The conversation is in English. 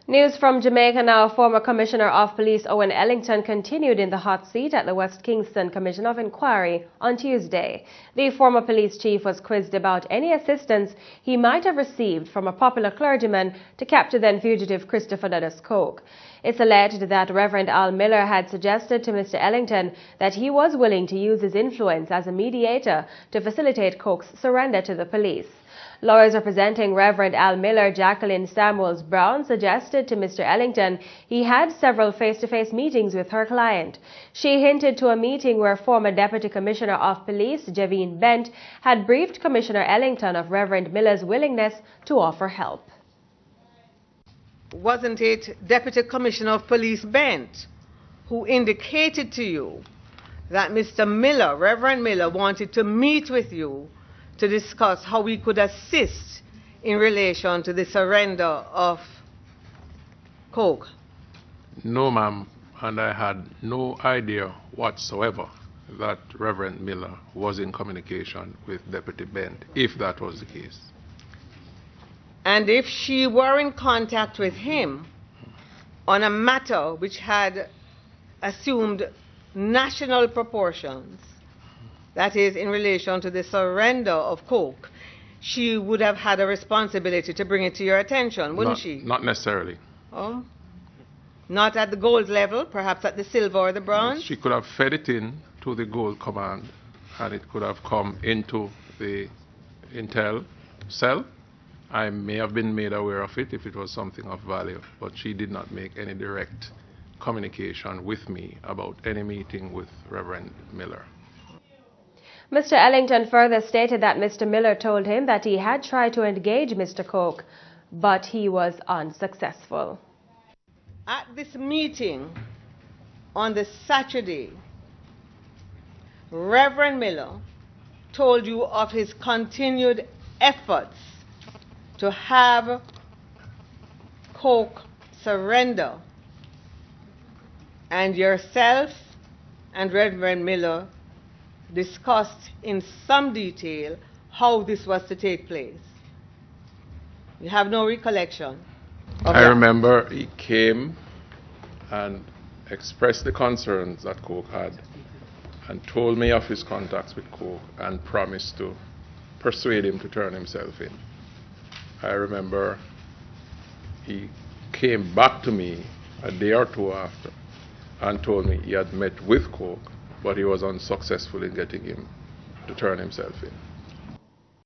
News from Jamaica now. Former Commissioner of Police Owen Ellington continued in the hot seat at the West Kingston Commission of Inquiry on Tuesday. The former police chief was quizzed about any assistance he might have received from a popular clergyman to capture then-fugitive Christopher Dudus Coke. It's alleged that Reverend Al Miller had suggested to Mr. Ellington that he was willing to use his influence as a mediator to facilitate Coke's surrender to the police. Lawyers representing Reverend Al Miller, Jacqueline Samuels Brown, suggested to Mr. Ellington he had several face-to-face meetings with her client. She hinted to a meeting where former Deputy Commissioner of Police, Javine Bent, had briefed Commissioner Ellington of Reverend Miller's willingness to offer help. Wasn't it Deputy Commissioner of Police Bent who indicated to you that Mr. Miller, Reverend Miller, wanted to meet with you to discuss how we could assist in relation to the surrender of Coke? No, ma'am, and I had no idea whatsoever that Reverend Miller was in communication with Deputy Bent, if that was the case. And if she were in contact with him on a matter which had assumed national proportions, that is, in relation to the surrender of Coke, she would have had a responsibility to bring it to your attention, wouldn't she? Not necessarily. Oh? Not at the gold level, perhaps at the silver or the bronze? She could have fed it in to the gold command, and it could have come into the intel cell. I may have been made aware of it if it was something of value, but she did not make any direct communication with me about any meeting with Reverend Miller. Mr. Ellington further stated that Mr. Miller told him that he had tried to engage Mr. Coke, but he was unsuccessful. At this meeting on the Saturday, Reverend Miller told you of his continued efforts to have Coke surrender, and yourself and Reverend Miller discussed in some detail how this was to take place. You have no recollection of that? I remember he came and expressed the concerns that Coke had and told me of his contacts with Coke and promised to persuade him to turn himself in. I remember he came back to me a day or two after and told me he had met with Coke, but he was unsuccessful in getting him to turn himself in.